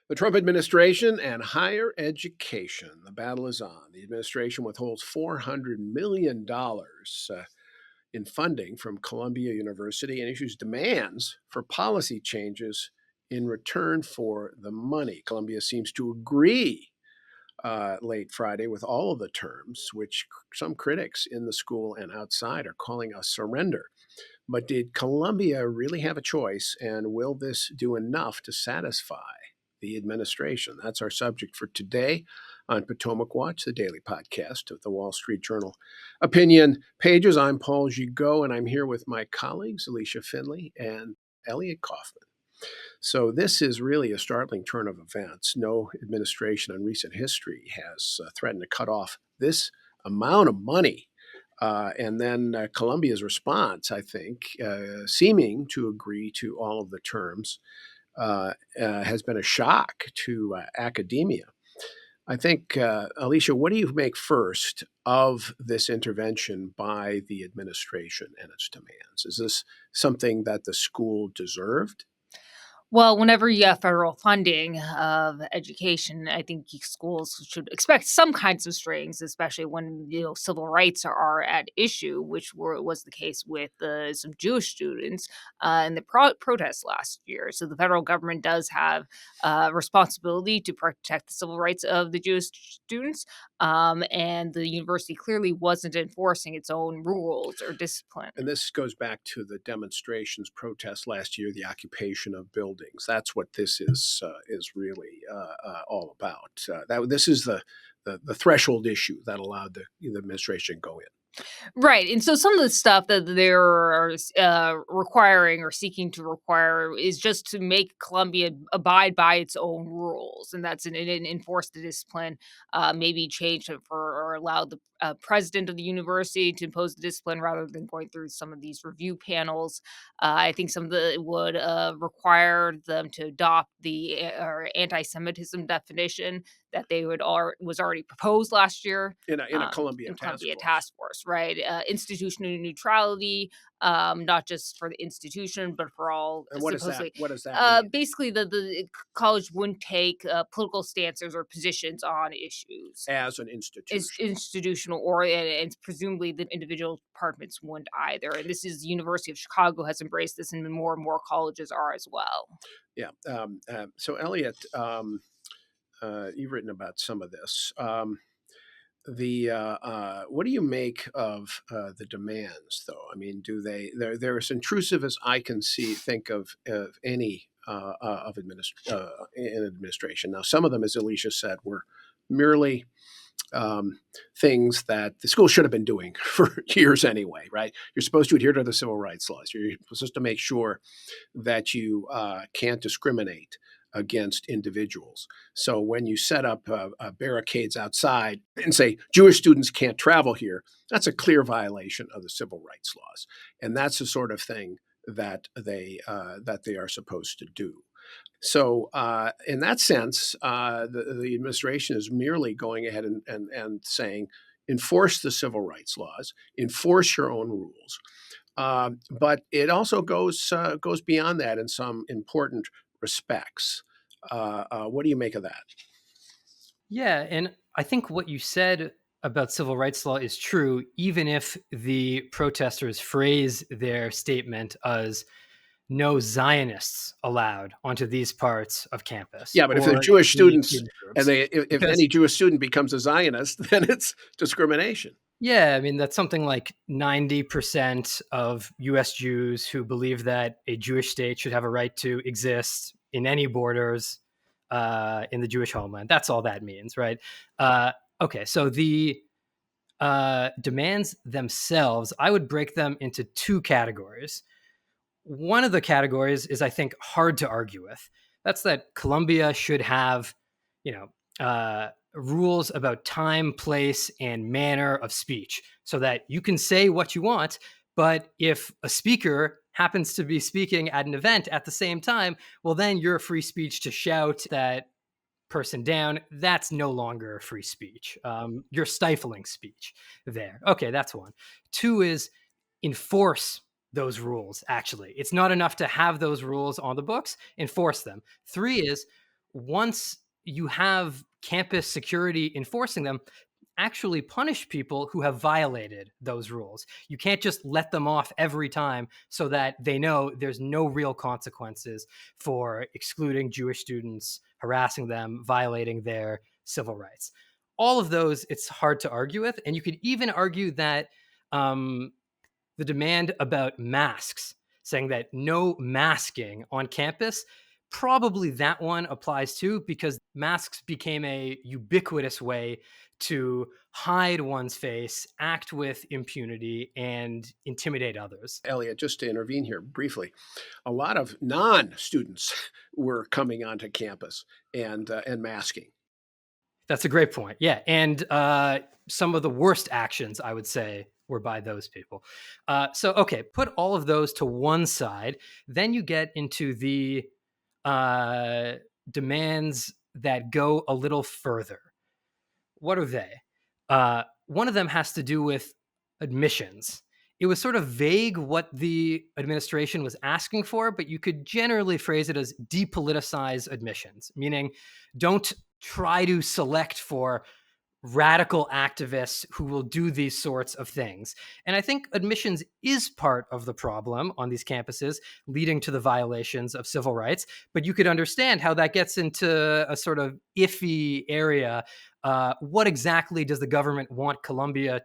The Trump administration and higher education. The battle is on. The administration withholds $400 million in funding from Columbia University and issues demands for policy changes in return for the money. Columbia seems to agree late Friday with all of the terms, which some critics in the school and outside are calling a surrender. But did Columbia really have a choice, and will this do enough to satisfy the administration? That's our subject for today on Potomac Watch, the daily podcast of the Wall Street Journal Opinion pages. I'm Paul Gigot, and I'm here with my colleagues, Alicia Finley and Elliot Kaufman. So this is really a startling turn of events. No administration in recent history has threatened to cut off this amount of money. And then Columbia's response, I think, seeming to agree to all of the terms, has been a shock to academia. I think, Alicia, what do you make first of this intervention by the administration and its demands? Is this something that the school deserved? Well, whenever you have federal funding of education, I think schools should expect some kinds of strings, especially when civil rights are at issue, which was the case with some Jewish students in the protests last year. So the federal government does have responsibility to protect the civil rights of the Jewish students, and the university clearly wasn't enforcing its own rules or discipline. And this goes back to the demonstrations, protests last year, the occupation of buildings. That's what this is really all about. This is the threshold issue that allowed the administration to go in. Right. And so some of the stuff that they're requiring or seeking to require is just to make Columbia abide by its own rules. And that's enforce the discipline, maybe change it or allow the president of the university to impose the discipline rather than going through some of these review panels. I think some of it would require them to adopt the anti-Semitism definition that was already proposed last year In a Columbia task force, right? Institutional neutrality, not just for the institution, but for all. And what does that mean? Basically, the college wouldn't take political stances or positions on issues As an institution. It's institutional, and presumably the individual departments wouldn't either. And this is the University of Chicago has embraced this, and more and more colleges are as well. Yeah. So, Elliot, you've written about some of this. What do you make of the demands, though? I mean, they're as intrusive as I can think of any in administration. Now, some of them, as Alicia said, were merely things that the school should have been doing for years anyway, right? You're supposed to adhere to the civil rights laws. You're supposed to make sure that you can't discriminate against individuals. So when you set up barricades outside and say Jewish students can't travel here, that's a clear violation of the civil rights laws, and that's the sort of thing that they are supposed to do. So in that sense, the administration is merely going ahead and saying, enforce the civil rights laws, enforce your own rules. But it also goes beyond that in some important respects. What do you make of that? Yeah, and I think what you said about civil rights law is true, even if the protesters phrase their statement as no Zionists allowed onto these parts of campus. Yeah, but if they're Jewish students, and if any Jewish student becomes a Zionist, then it's discrimination. Yeah, I mean, that's something like 90% of U.S. Jews who believe that a Jewish state should have a right to exist in any borders in the Jewish homeland. That's all that means, right? Okay, so the demands themselves, I would break them into two categories. One of the categories is, I think, hard to argue with. That's that Columbia should have, rules about time, place, and manner of speech so that you can say what you want. But if a speaker happens to be speaking at an event at the same time, well, then your free speech to shout that person down, that's no longer free speech. You're stifling speech there. Okay, that's one. Two is enforce those rules, actually. It's not enough to have those rules on the books, enforce them. Three is once you have campus security enforcing them, actually punish people who have violated those rules. You can't just let them off every time so that they know there's no real consequences for excluding Jewish students, harassing them, violating their civil rights. All of those, it's hard to argue with. And you could even argue that the demand about masks, saying that no masking on campus, probably that one applies too, because masks became a ubiquitous way to hide one's face, act with impunity, and intimidate others. Elliot, just to intervene here briefly, a lot of non-students were coming onto campus and masking. That's a great point. Yeah. And some of the worst actions, I would say, were by those people. Okay, put all of those to one side. Then you get into the demands that go a little further. What are they? One of them has to do with admissions. It was sort of vague what the administration was asking for, but you could generally phrase it as depoliticize admissions, meaning don't try to select for radical activists who will do these sorts of things. And I think admissions is part of the problem on these campuses, leading to the violations of civil rights. But you could understand how that gets into a sort of iffy area. What exactly does the government want Columbia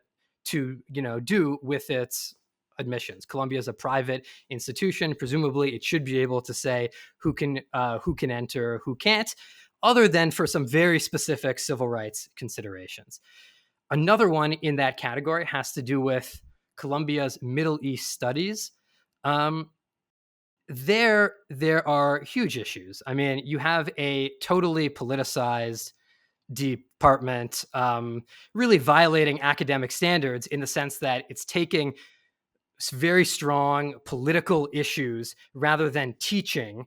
to, do with its admissions? Columbia is a private institution. Presumably, it should be able to say who can enter, who can't, other than for some very specific civil rights considerations. Another one in that category has to do with Columbia's Middle East studies. There are huge issues. I mean, you have a totally politicized department, really violating academic standards in the sense that it's taking very strong political issues rather than teaching.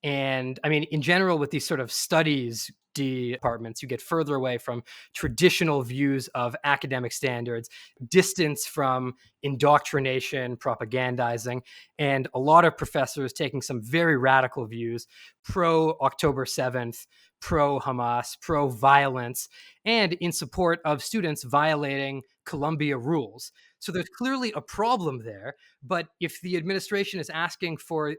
And I mean, in general, with these sort of studies departments, you get further away from traditional views of academic standards, distance from indoctrination, propagandizing, and a lot of professors taking some very radical views, pro October 7th, pro Hamas, pro violence, and in support of students violating Columbia rules. So there's clearly a problem there. But if the administration is asking for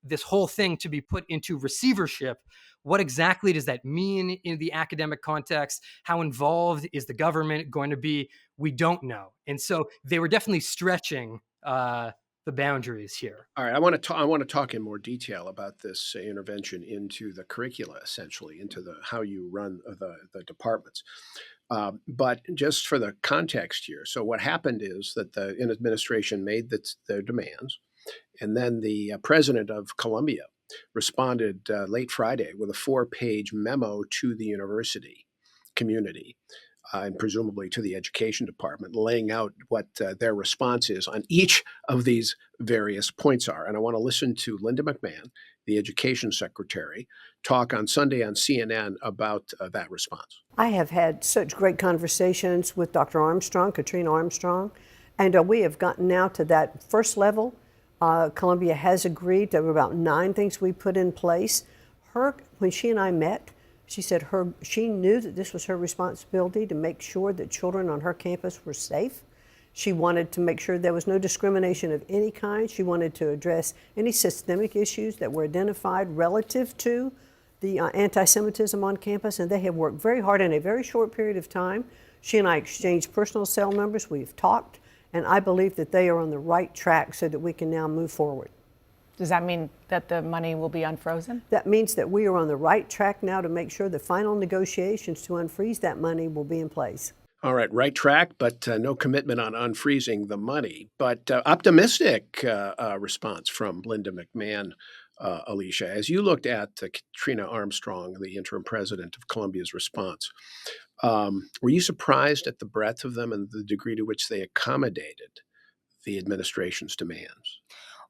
this whole thing to be put into receivership, what exactly does that mean in the academic context? How involved is the government going to be? We don't know. And so they were definitely stretching the boundaries here. All right, I want to talk in more detail about this intervention into the curricula, essentially into how you run the departments. But just for the context here, so what happened is that the administration made their demands, and then the president of Columbia responded late Friday with a 4-page memo to the university community and presumably to the education department, laying out what their response is on each of these various points are. And I want to listen to Linda McMahon, the education secretary, talk on Sunday on CNN about that response. I have had such great conversations with Dr. Armstrong, Katrina Armstrong, and we have gotten now to that first level. Columbia has agreed. There were about 9 things we put in place. When she and I met, she said she knew that this was her responsibility to make sure that children on her campus were safe. She wanted to make sure there was no discrimination of any kind. She wanted to address any systemic issues that were identified relative to the anti-Semitism on campus, and they have worked very hard in a very short period of time. She and I exchanged personal cell numbers. We've talked, and I believe that they are on the right track so that we can now move forward. Does that mean that the money will be unfrozen? That means that we are on the right track now to make sure the final negotiations to unfreeze that money will be in place. All right track, but no commitment on unfreezing the money. But optimistic response from Linda McMahon, Alicia. As you looked at Katrina Armstrong, the interim president of Columbia's response, were you surprised at the breadth of them and the degree to which they accommodated the administration's demands?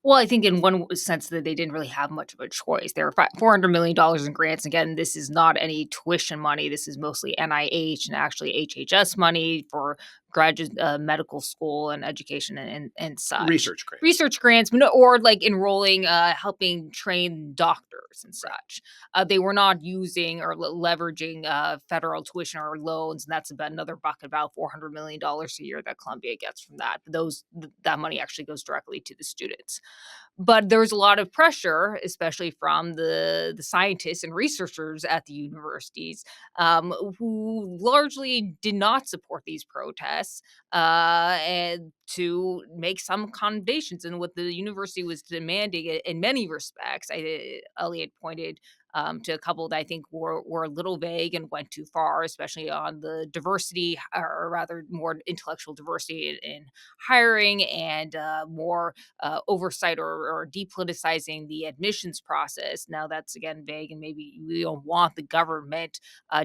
Well, I think in one sense that they didn't really have much of a choice. There are $400 million in grants. Again, this is not any tuition money. This is mostly NIH and actually HHS money for graduate medical school and education and such. Research grants. Research grants, or like enrolling, helping train doctors and such. They were not using or leveraging federal tuition or loans, and that's about another bucket, about $400 million a year that Columbia gets from that. But that money actually goes directly to the students. But there was a lot of pressure, especially from the scientists and researchers at the universities, who largely did not support these protests, and to make some accommodations. And what the university was demanding, in many respects, Elliot pointed to a couple that I think were a little vague and went too far, especially on the diversity, or rather more intellectual diversity in hiring, and more oversight, or depoliticizing the admissions process. Now that's again vague, and maybe we don't want the government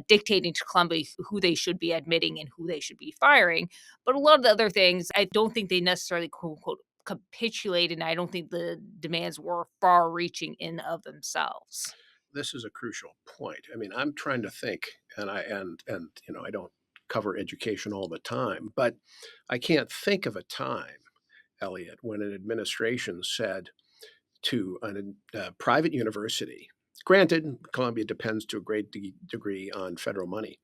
dictating to Columbia who they should be admitting and who they should be firing. But a lot of the other things, I don't think they necessarily quote unquote capitulated, and I don't think the demands were far reaching in of themselves. This is a crucial point. I mean, I'm trying to think, and I don't cover education all the time, but I can't think of a time, Elliot, when an administration said to a private university, granted, Columbia depends to a great degree on federal money,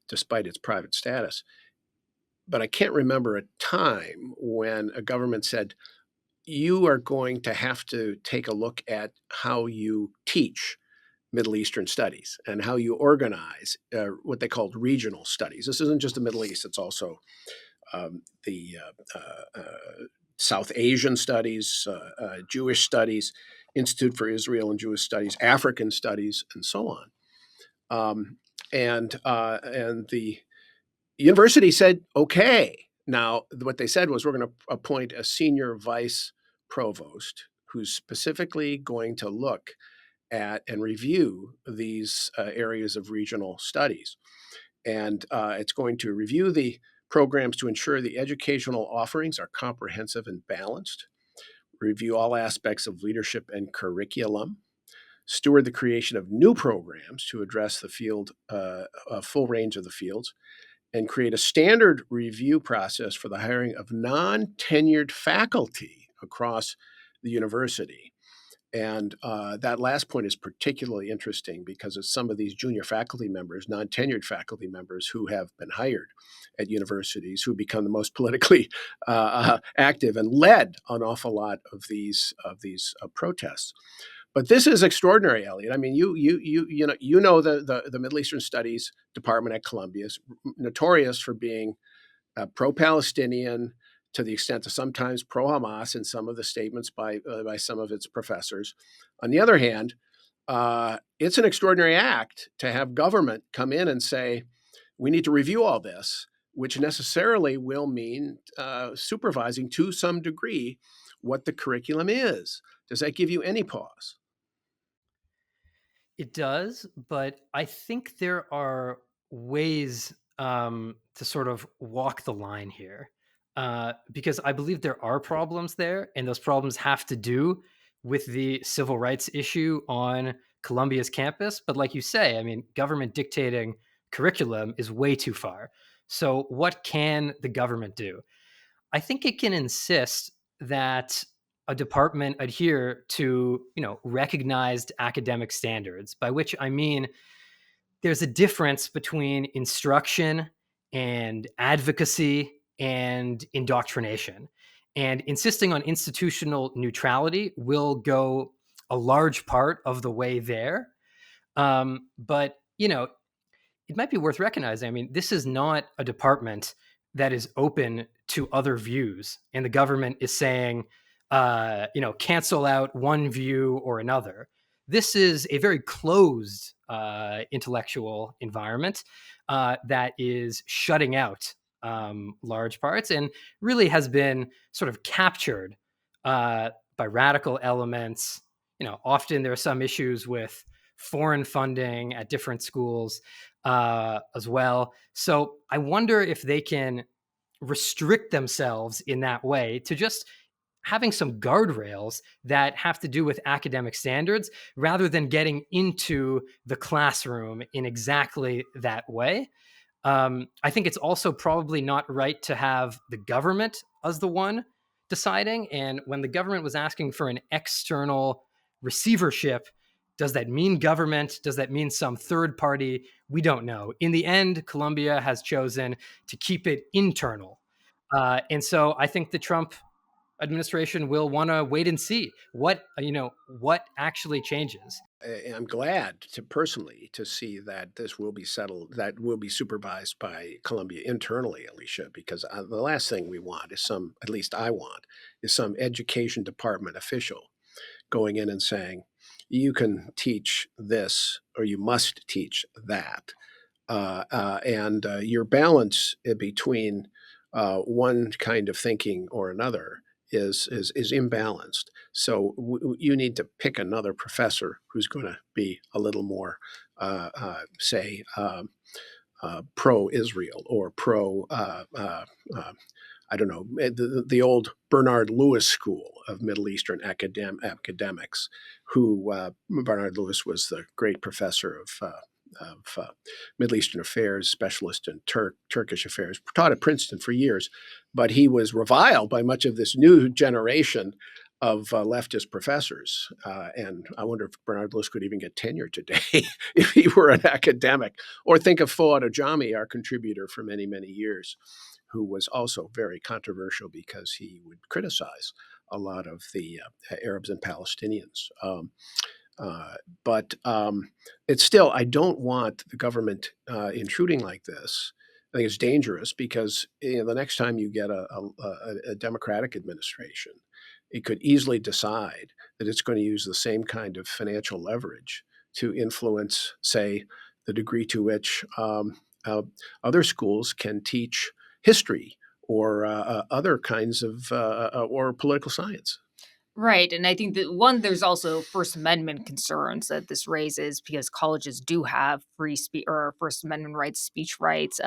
despite its private status, but I can't remember a time when a government said, you are going to have to take a look at how you teach Middle Eastern studies and how you organize what they called regional studies. This isn't just the Middle East, it's also the South Asian studies, Jewish studies, Institute for Israel and Jewish Studies, African studies, and so on. And the university said, okay. Now, what they said was, we're going to appoint a senior vice provost who's specifically going to look at and review these areas of regional studies. And it's going to review the programs to ensure the educational offerings are comprehensive and balanced, review all aspects of leadership and curriculum, steward the creation of new programs to address the field, a full range of the fields, and create a standard review process for the hiring of non-tenured faculty across the university. And that last point is particularly interesting because of some of these junior faculty members, non-tenured faculty members who have been hired at universities, who become the most politically active and led an awful lot of these protests. But this is extraordinary, Elliot. I mean, you know the Middle Eastern Studies department at Columbia is notorious for being pro-Palestinian, to the extent of sometimes pro-Hamas in some of the statements by some of its professors. On the other hand, it's an extraordinary act to have government come in and say, we need to review all this, which necessarily will mean supervising to some degree what the curriculum is. Does that give you any pause? It does, but I think there are ways to sort of walk the line here, because I believe there are problems there, and those problems have to do with the civil rights issue on Columbia's campus. But like you say, I mean, government dictating curriculum is way too far. So what can the government do? I think it can insist that a department adhere to, recognized academic standards, by which I mean there's a difference between instruction and advocacy and indoctrination. And insisting on institutional neutrality will go a large part of the way there. But, it might be worth recognizing. I mean, this is not a department that is open to other views, and the government is saying, cancel out one view or another. This is a very closed intellectual environment that is shutting out large parts, and really has been sort of captured by radical elements. Often there are some issues with foreign funding at different schools as well. So I wonder if they can restrict themselves in that way to just having some guardrails that have to do with academic standards, rather than getting into the classroom in exactly that way. I think it's also probably not right to have the government as the one deciding. And when the government was asking for an external receivership, does that mean government? Does that mean some third party? We don't know. In the end, Colombia has chosen to keep it internal. And so I think the Trump administration will want to wait and see what actually changes. I'm glad to personally to see that this will be settled, that will be supervised by Columbia internally, Alicia, because the last thing we want is at least I want, is some education department official going in and saying, you can teach this or you must teach that. And your balance between one kind of thinking or another is imbalanced. So you need to pick another professor who's going to be a little more, say, pro-Israel or I don't know, the old Bernard Lewis school of Middle Eastern academics, who Bernard Lewis was the great professor of Middle Eastern affairs, specialist in Turkish affairs, taught at Princeton for years, but he was reviled by much of this new generation of leftist professors. And I wonder if Bernard Lewis could even get tenure today if he were an academic. Or think of Fuad Ajami, our contributor for many, many years, who was also very controversial because he would criticize a lot of the Arabs and Palestinians. But it's still, I don't want the government intruding like this. I think it's dangerous because the next time you get a Democratic administration, it could easily decide that it's going to use the same kind of financial leverage to influence, say, the degree to which other schools can teach history or other kinds of or political science. Right. And I think that one, there's also First Amendment concerns that this raises because colleges do have free speech or First Amendment rights, speech rights,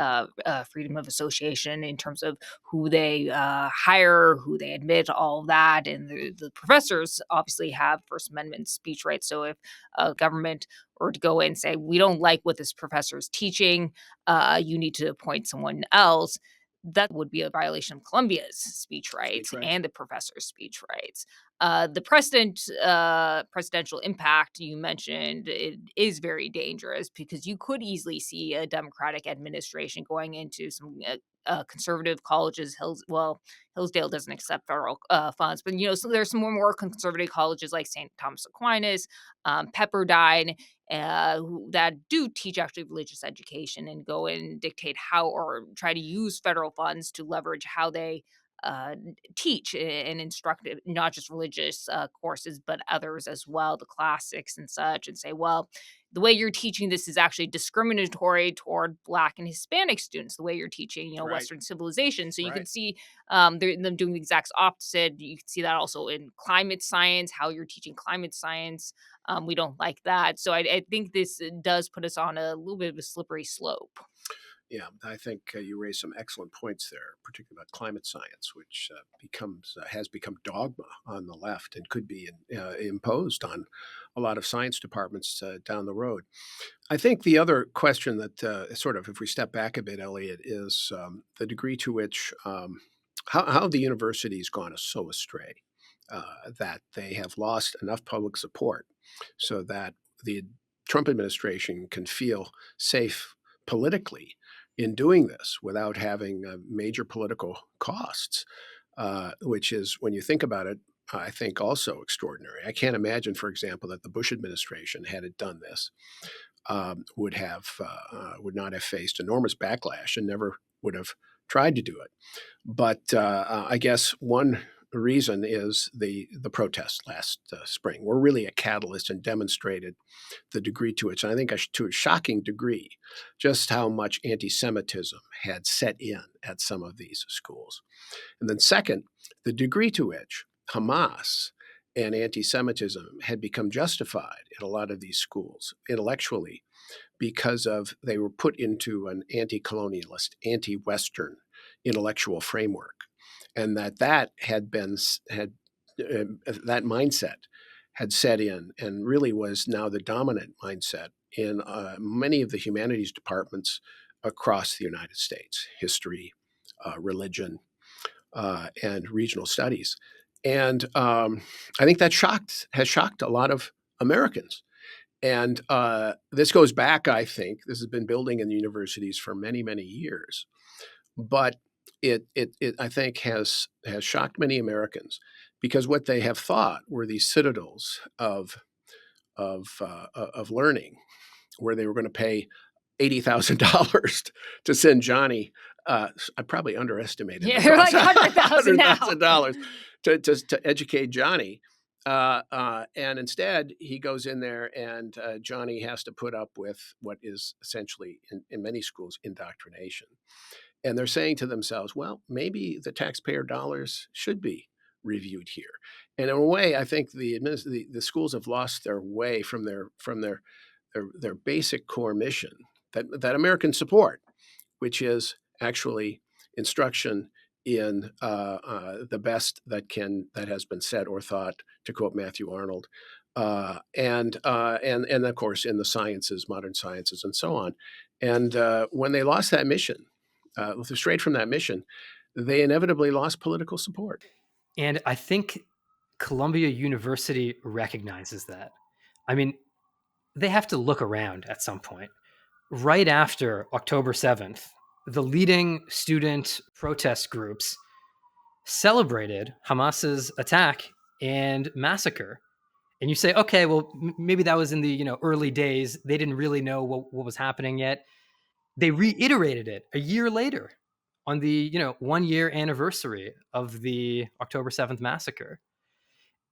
freedom of association in terms of who they hire, who they admit, all of that. And the professors obviously have First Amendment speech rights. So if a government were to go in and say, we don't like what this professor is teaching, you need to appoint someone else, that would be a violation of Columbia's speech Speech rights rights. and the professor's speech rights. The presidential impact you mentioned, it is very dangerous because you could easily see a Democratic administration going into some conservative colleges. Hillsdale doesn't accept federal funds, but so there's some more conservative colleges like St. Thomas Aquinas, Pepperdine, that do teach actually religious education and go and dictate how or try to use federal funds to leverage how they teach and instruct not just religious courses, but others as well, the classics and such, and say, well, the way you're teaching this is actually discriminatory toward Black and Hispanic students, the way you're teaching, Right. Western civilization. So you can Right. see them doing the exact opposite. You can see that also in climate science, how you're teaching climate science. We don't like that. So I think this does put us on a little bit of a slippery slope. Yeah, I think you raised some excellent points there, particularly about climate science, which has become dogma on the left and could be imposed on a lot of science departments down the road. I think the other question that sort of, if we step back a bit, Elliot, is the degree to which how the university's gone so astray that they have lost enough public support so that the Trump administration can feel safe politically in doing this without having major political costs, which is, when you think about it, I think also extraordinary. I can't imagine, for example, that the Bush administration, had it done this, would not have faced enormous backlash and never would have tried to do it. But I guess one reason is the protests last spring were really a catalyst and demonstrated the degree to which, and I think to a shocking degree, just how much anti-Semitism had set in at some of these schools. And then second, the degree to which Hamas and anti-Semitism had become justified in a lot of these schools intellectually because of they were put into an anti-colonialist, anti-Western intellectual framework, and that had been had that mindset had set in and really was now the dominant mindset in many of the humanities departments across the United States: history, religion, and regional studies. And I think that has shocked a lot of Americans. And this goes back, I think, this has been building in the universities for many, many years. But it I think has shocked many Americans because what they have thought were these citadels of learning, where they were going to pay $80,000 to send Johnny. I probably underestimated Yeah, the they're cost. like 100,000 now. $100,000 to educate Johnny. And instead, he goes in there, and Johnny has to put up with what is essentially, in many schools, indoctrination. And they're saying to themselves, well, maybe the taxpayer dollars should be reviewed here. And in a way, I think the schools have lost their way from their basic core mission that Americans support, which is actually instruction in the best that has been said or thought, to quote Matthew Arnold, and of course in the sciences, modern sciences, and so on. And when they lost that mission, straight from that mission, they inevitably lost political support. And I think Columbia University recognizes that. I mean, they have to look around at some point. Right after October 7th, the leading student protest groups celebrated Hamas's attack and massacre. And you say, okay, well, maybe that was in the early days. They didn't really know what was happening yet. They reiterated it a year later on the 1-year anniversary of the October 7th massacre.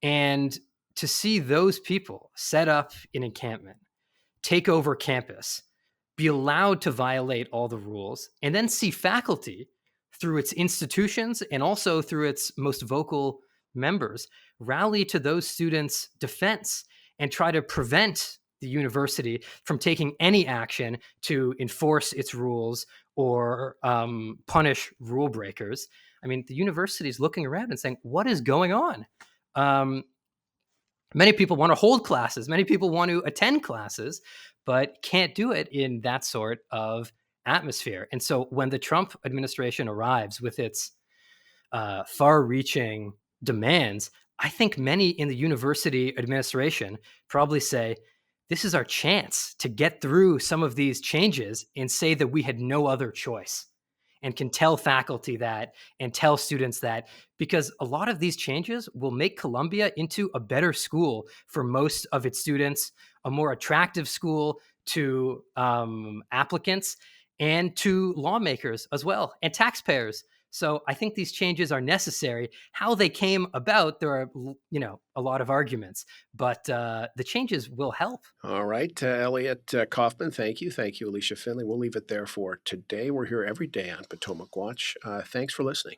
And to see those people set up an encampment, take over campus, be allowed to violate all the rules, and then see faculty through its institutions and also through its most vocal members rally to those students' defense and try to prevent the university from taking any action to enforce its rules or punish rule breakers. I mean, the university is looking around and saying, what is going on? Many people want to hold classes. Many people want to attend classes, but can't do it in that sort of atmosphere. And so when the Trump administration arrives with its far-reaching demands, I think many in the university administration probably say, this is our chance to get through some of these changes and say that we had no other choice, and can tell faculty that and tell students that, because a lot of these changes will make Columbia into a better school for most of its students, a more attractive school to applicants and to lawmakers as well, and taxpayers. So I think these changes are necessary. How they came about, there are, a lot of arguments, but the changes will help. All right, Elliot Kaufman, thank you. Thank you, Alicia Finley. We'll leave it there for today. We're here every day on Potomac Watch. Thanks for listening.